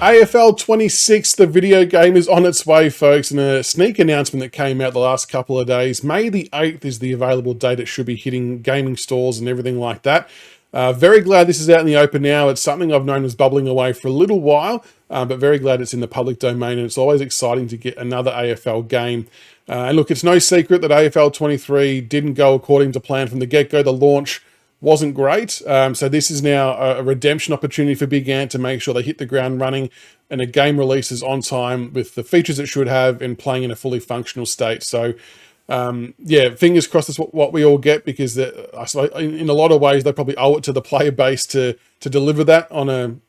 AFL 26, the video game, is on its way, folks, and a sneak announcement that came out the last couple of days. May the 8th is the available date. It should be hitting gaming stores and everything like that. Very glad this is out in the open now. It's something I've known was bubbling away for a little while, but very glad it's in the public domain, and it's always exciting to get another AFL game. And look, it's no secret that AFL 23 didn't go according to plan from the get-go. The launch wasn't great. So this is now a redemption opportunity for BigAnt to make sure they hit the ground running and a game releases on time with the features it should have and playing in a fully functional state. So yeah, fingers crossed that's what we all get, because in a lot of ways they probably owe it to the player base to deliver that on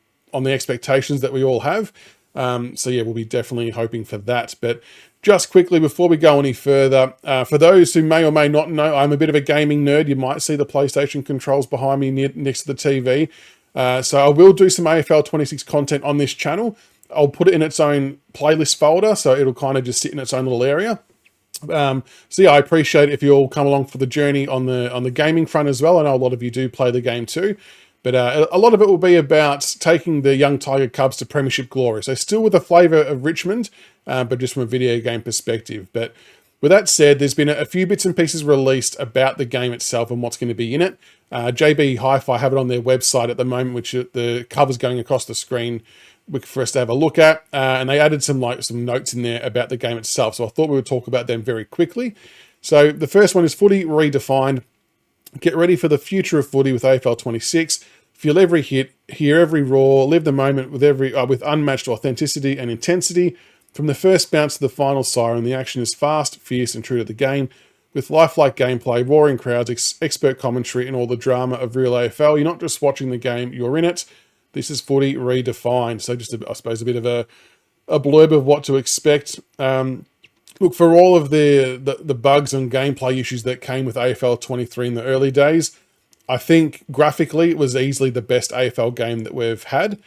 the expectations that we all have. So yeah, we'll be definitely hoping for that. But just quickly, before we go any further, for those who may or may not know, I'm a bit of a gaming nerd. You might see the PlayStation controls behind me next to the TV. So I will do some AFL 26 content on this channel. I'll put it in its own playlist folder, so it'll kind of just sit in its own little area. So yeah, I appreciate it if you all come along for the journey on the gaming front as well. I know a lot of you do play the game too. But a lot of it will be about taking the young Tiger Cubs to premiership glory. So still with a flavour of Richmond, but just from a video game perspective. But with that said, there's been a few bits and pieces released about the game itself and what's going to be in it. JB Hi-Fi have it on their website at the moment, which the cover's going across the screen for us to have a look at. And they added some notes in there about the game itself. So I thought we would talk about them very quickly. So the first one is Footy Redefined. Get ready for the future of footy with AFL 26. Feel every hit, hear every roar, live the moment with unmatched authenticity and intensity. From the first bounce to the final siren, the action is fast, fierce, and true to the game. With lifelike gameplay, roaring crowds, expert commentary, and all the drama of real AFL, you're not just watching the game, you're in it. This is Footy Redefined. So just, I suppose, a bit of a blurb of what to expect. Look, for all of the bugs and gameplay issues that came with AFL 23 in the early days, I think graphically it was easily the best AFL game that we've had,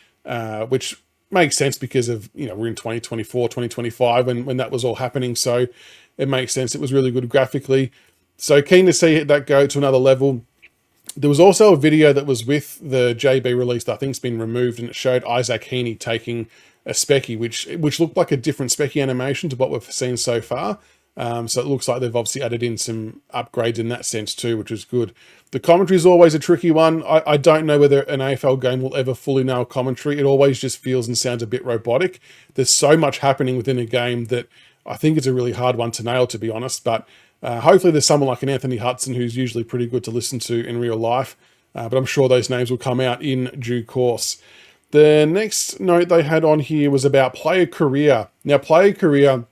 which makes sense because of, we're in 2024, 2025 when that was all happening. So it makes sense. It was really good graphically. So keen to see that go to another level. There was also a video that was with the JB release that I think's been removed, and it showed Isaac Heaney taking a specky, which looked like a different specky animation to what we've seen so far. So it looks like they've obviously added in some upgrades in that sense too, which is good. The commentary is always a tricky one. I don't know whether an AFL game will ever fully nail commentary. It always just feels and sounds a bit robotic. There's so much happening within a game that I think it's a really hard one to nail, to be honest. But hopefully there's someone like an Anthony Hudson who's usually pretty good to listen to in real life. But I'm sure those names will come out in due course. The next note they had on here was about player career. Now, player career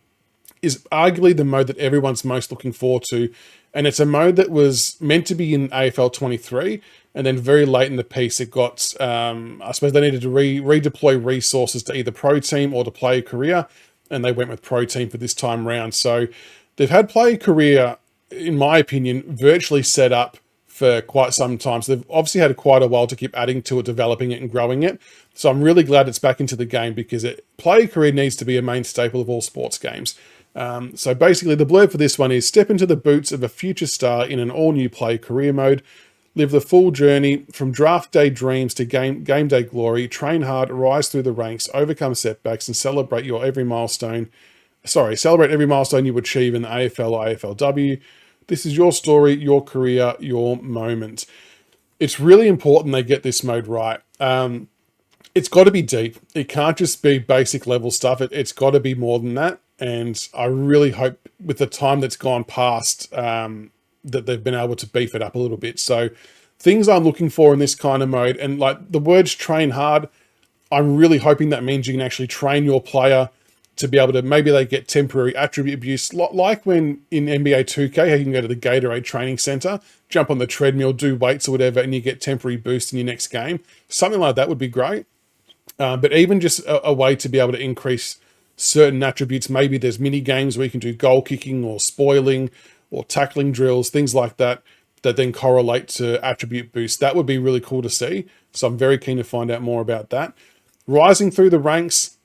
is arguably the mode that everyone's most looking forward to. And it's a mode that was meant to be in AFL 23. And then very late in the piece, it got, I suppose they needed to redeploy resources to either Pro Team or to player career. And they went with Pro Team for this time round. So they've had player career, in my opinion, virtually set up for quite some time. So they've obviously had quite a while to keep adding to it, developing it and growing it. So I'm really glad it's back into the game, because player career needs to be a main staple of all sports games. So basically the blurb for this one is: step into the boots of a future star in an all-new player career mode. Live the full journey from draft day dreams to game day glory. Train hard, rise through the ranks, overcome setbacks, and celebrate every milestone you achieve in the AFL or AFLW. This is your story, your career, your moment. It's really important they get this mode right. It's got to be deep. It can't just be basic level stuff. It's got to be more than that. And I really hope with the time that's gone past that they've been able to beef it up a little bit. So things I'm looking for in this kind of mode, and like the words train hard, I'm really hoping that means you can actually train your player to be able to, maybe they get temporary attribute abuse, like when in NBA 2K, how you can go to the Gatorade training center, jump on the treadmill, do weights or whatever, and you get temporary boost in your next game. Something like that would be great. But even just a way to be able to increase certain attributes. Maybe there's mini games where you can do goal kicking or spoiling or tackling drills, things like that, that then correlate to attribute boost. That would be really cool to see. So I'm very keen to find out more about that. Rising through the ranks.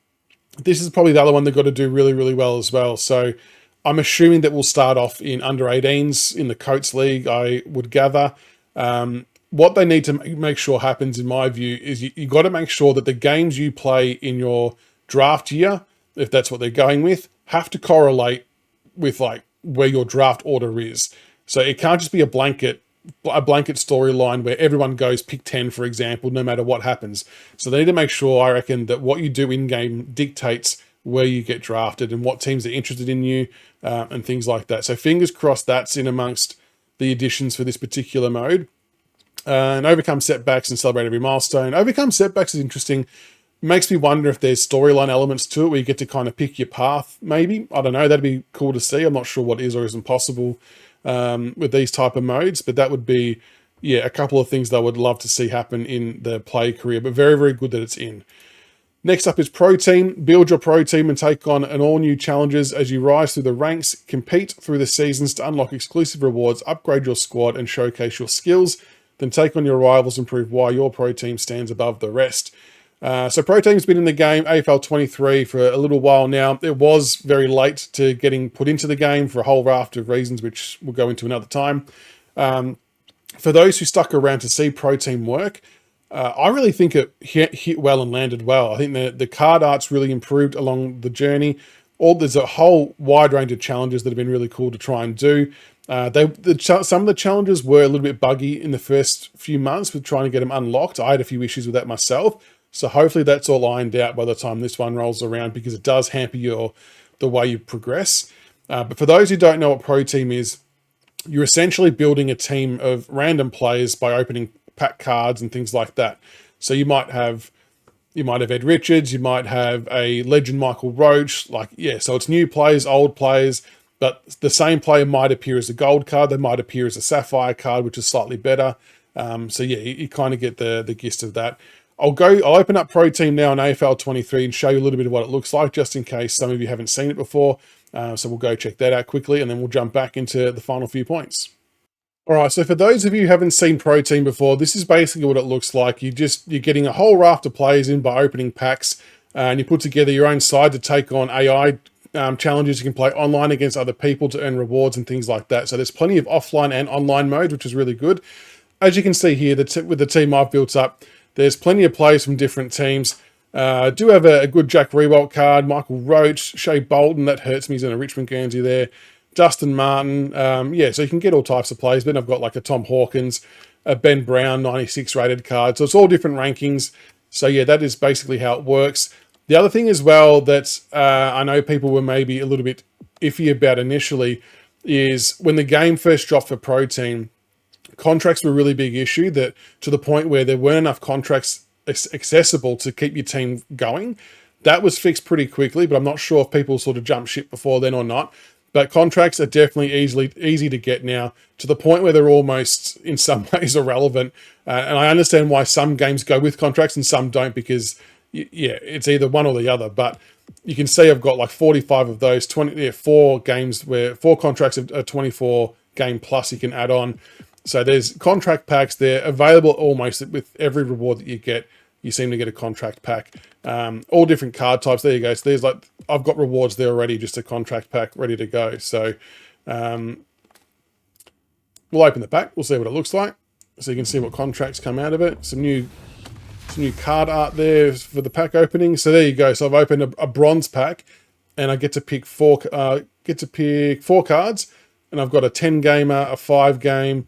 This is probably the other one they've got to do really, really well as well. So I'm assuming that we'll start off in under 18s in the Coates League, I would gather. what they need to make sure happens, in my view, is you got to make sure that the games you play in your draft year, if that's what they're going with, have to correlate with like where your draft order is. So it can't just be a blanket storyline where everyone goes pick 10, for example, no matter what happens. So they need to make sure, I reckon, that what you do in game dictates where you get drafted and what teams are interested in you, and things like that. So fingers crossed that's in amongst the additions for this particular mode. And overcome setbacks and celebrate every milestone. Overcome setbacks is interesting. Makes me wonder if there's storyline elements to it where you get to kind of pick your path, maybe. I don't know. That'd be cool to see. I'm not sure what is or isn't possible with these type of modes, but that would be, yeah, a couple of things that I would love to see happen in the play career, but very, very good that it's in. Next up is Pro Team. Build your Pro Team and take on an all-new challenges as you rise through the ranks. Compete through the seasons to unlock exclusive rewards, upgrade your squad, and showcase your skills. Then take on your rivals and prove why your Pro Team stands above the rest. So Pro Team's been in the game, AFL 23, for a little while now. It was very late to getting put into the game for a whole raft of reasons, which we'll go into another time. For those who stuck around to see Pro Team work, I really think it hit well and landed well. I think the card art's really improved along the journey. There's a whole wide range of challenges that have been really cool to try and do. Some of the challenges were a little bit buggy in the first few months with trying to get them unlocked. I had a few issues with that myself. So hopefully that's all ironed out by the time this one rolls around, because it does hamper the way you progress. But for those who don't know what Pro Team is, you're essentially building a team of random players by opening pack cards and things like that. So you might have Ed Richards, you might have a legend Michael Roach, so it's new players, old players, but the same player might appear as a gold card, they might appear as a sapphire card, which is slightly better. You kind of get the gist of that. I'll open up Pro Team now on AFL 23 and show you a little bit of what it looks like, just in case some of you haven't seen it before. So we'll go check that out quickly, and then we'll jump back into the final few points. All right, so for those of you who haven't seen Pro Team before, this is basically what it looks like. You're getting a whole raft of players in by opening packs, and you put together your own side to take on AI challenges. You can play online against other people to earn rewards and things like that. So there's plenty of offline and online mode, which is really good. As you can see here, with the team I've built up, there's plenty of players from different teams. I do have a good Jack Rewalt card, Michael Roach, Shea Bolton, that hurts me, he's in a Richmond Guernsey there. Dustin Martin, so you can get all types of players. Then I've got like a Tom Hawkins, a Ben Brown, 96 rated card. So it's all different rankings. So yeah, that is basically how it works. The other thing as well that I know people were maybe a little bit iffy about initially is when the game first dropped for Pro Team, contracts were a really big issue, that to the point where there weren't enough contracts accessible to keep your team going. That was fixed pretty quickly, but I'm not sure if people sort of jumped ship before then or not. But contracts are definitely easy to get now, to the point where they're almost in some ways irrelevant. And I understand why some games go with contracts and some don't, because it's either one or the other. But you can see I've got like 45 of those, 4 games where 4 contracts are 24 game plus you can add on. So there's contract packs. They're available almost with every reward that you get. You seem to get a contract pack. All different card types. There you go. So there's I've got rewards there already, just a contract pack ready to go. So we'll open the pack. We'll see what it looks like. So you can see what contracts come out of it. Some new card art there for the pack opening. So there you go. So I've opened a bronze pack, and I get to pick 4 cards, and I've got a 10 gamer, a 5 game,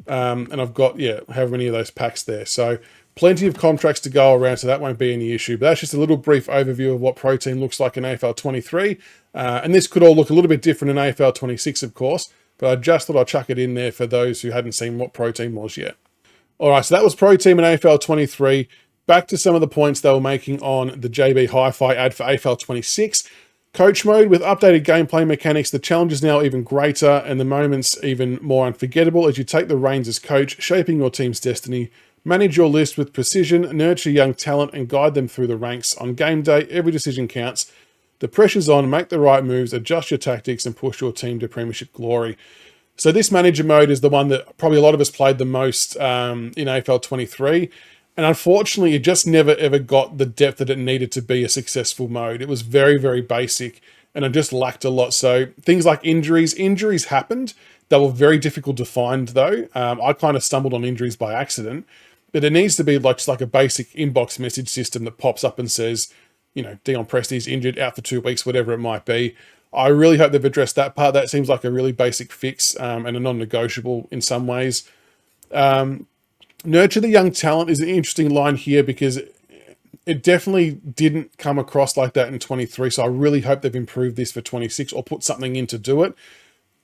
and I've got however many of those packs there. So plenty of contracts to go around, so that won't be any issue. But that's just a little brief overview of what Pro Team looks like in AFL 23. And this could all look a little bit different in AFL 26, of course. But I just thought I'd chuck it in there for those who hadn't seen what Pro Team was yet. All right, so that was Pro Team in AFL 23. Back to some of the points they were making on the JB Hi-Fi ad for AFL 26. Coach mode with updated gameplay mechanics. The challenge is now even greater and the moments even more unforgettable as you take the reins as coach, shaping your team's destiny. Manage your list with precision, nurture young talent, and guide them through the ranks. On game day, every decision counts. The pressure's on, make the right moves, adjust your tactics, and push your team to premiership glory. So this manager mode is the one that probably a lot of us played the most in AFL 23. And unfortunately, it just never ever got the depth that it needed to be a successful mode. It was very, very basic, and it just lacked a lot. So things like injuries happened, They were very difficult to find though. I kind of stumbled on injuries by accident, but it needs to be like just like a basic inbox message system that pops up and says, you know, Dion Presti's injured, out for 2 weeks, whatever it might be. I really hope they've addressed that part. That seems like a really basic fix and a non-negotiable in some ways. Nurture the young talent is an interesting line here because it definitely didn't come across like that in 23. So I really hope they've improved this for 26 or put something in to do it.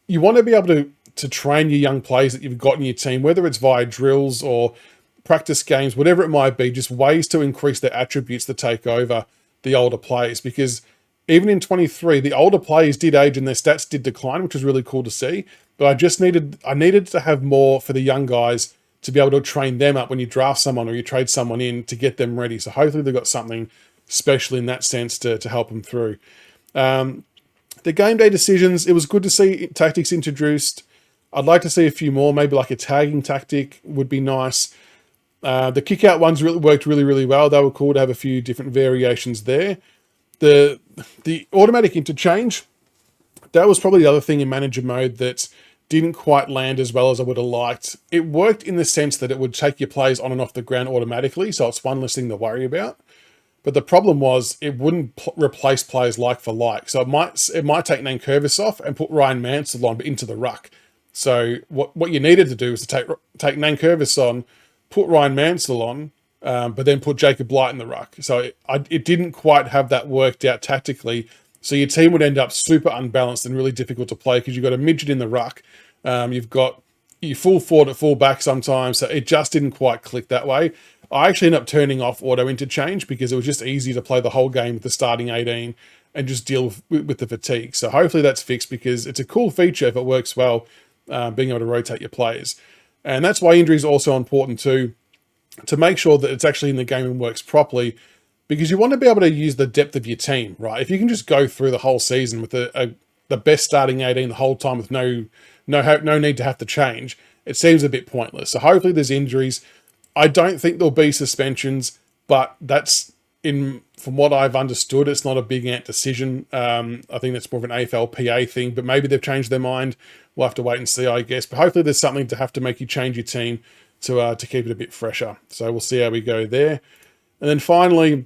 You want to be able to train your young players that you've got in your team, whether it's via drills or practice games, whatever it might be, just ways to increase their attributes to take over the older players. Because even in 23, the older players did age and their stats did decline, which was really cool to see. But I needed to have more for the young guys to be able to train them up when you draft someone or you trade someone in to get them ready. So hopefully they've got something special in that sense to help them through. The game day decisions, it was good to see tactics introduced. I'd like to see a few more, maybe like a tagging tactic would be nice. The kick out ones worked really, really well. They were cool to have a few different variations there. The automatic interchange, that was probably the other thing in manager mode that didn't quite land as well as I would have liked. It worked in the sense that it would take your players on and off the ground automatically, so it's one less thing to worry about. But the problem was it wouldn't replace players like for like. So it might take Nankervis off and put Ryan Mansell on, but into the ruck. So what you needed to do was to take Nankervis on, put Ryan Mansell on, but then put Jacob Blight in the ruck. So it didn't quite have that worked out tactically. So your team would end up super unbalanced and really difficult to play because you've got a midget in the ruck. You've got your full forward at full back sometimes. So it just didn't quite click that way. I actually ended up turning off auto interchange because it was just easy to play the whole game with the starting 18 and just deal with the fatigue. So hopefully that's fixed because it's a cool feature if it works well, being able to rotate your players. And that's why injury is also important too, to make sure that it's actually in the game and works properly, because you want to be able to use the depth of your team, right? If you can just go through the whole season with the best starting 18 the whole time with no need to have to change, it seems a bit pointless. So hopefully there's injuries. I don't think there'll be suspensions, but that's from what I've understood, it's not a BigAnt decision. I think that's more of an AFL PA thing, but maybe they've changed their mind. We'll have to wait and see, I guess. But hopefully there's something to have to make you change your team to keep it a bit fresher. So we'll see how we go there. And then finally,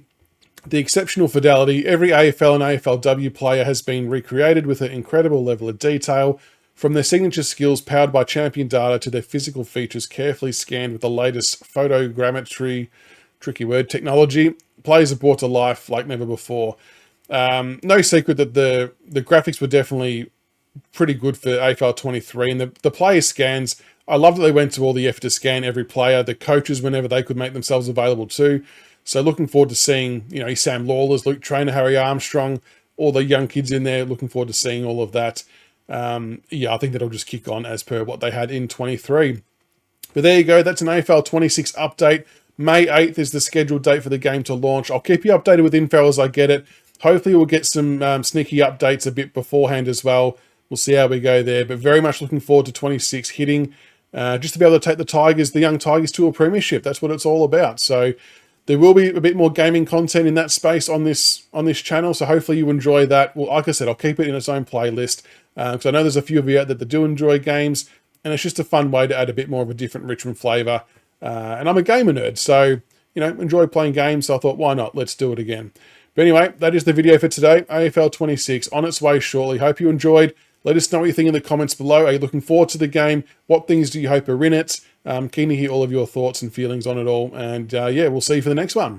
the exceptional fidelity. Every AFL and AFLW player has been recreated with an incredible level of detail, from their signature skills powered by champion data to their physical features carefully scanned with the latest photogrammetry, tricky word, technology. Players are brought to life like never before. No secret that the graphics were definitely pretty good for AFL 23, and the player scans, I love that they went to all the effort to scan every player, the coaches whenever they could make themselves available too. So looking forward to seeing, Sam Lawlers, Luke Traynor, Harry Armstrong, all the young kids in there. Looking forward to seeing all of that. I think that'll just kick on as per what they had in 23. But there you go. That's an AFL 26 update. May 8th is the scheduled date for the game to launch. I'll keep you updated with info as I get it. Hopefully we'll get some sneaky updates a bit beforehand as well. We'll see how we go there. But very much looking forward to 26 hitting, just to be able to take the young Tigers to a premiership. That's what it's all about. So there will be a bit more gaming content in that space on this channel. So hopefully you enjoy that. Well, like I said, I'll keep it in its own playlist because I know there's a few of you out there that do enjoy games, and it's just a fun way to add a bit more of a different Richmond flavour. And I'm a gamer nerd, so enjoy playing games. So I thought, why not? Let's do it again. But anyway, that is the video for today. AFL 26 on its way shortly. Hope you enjoyed. Let us know what you think in the comments below. Are you looking forward to the game? What things do you hope are in it? Keen to hear all of your thoughts and feelings on it all. And we'll see you for the next one.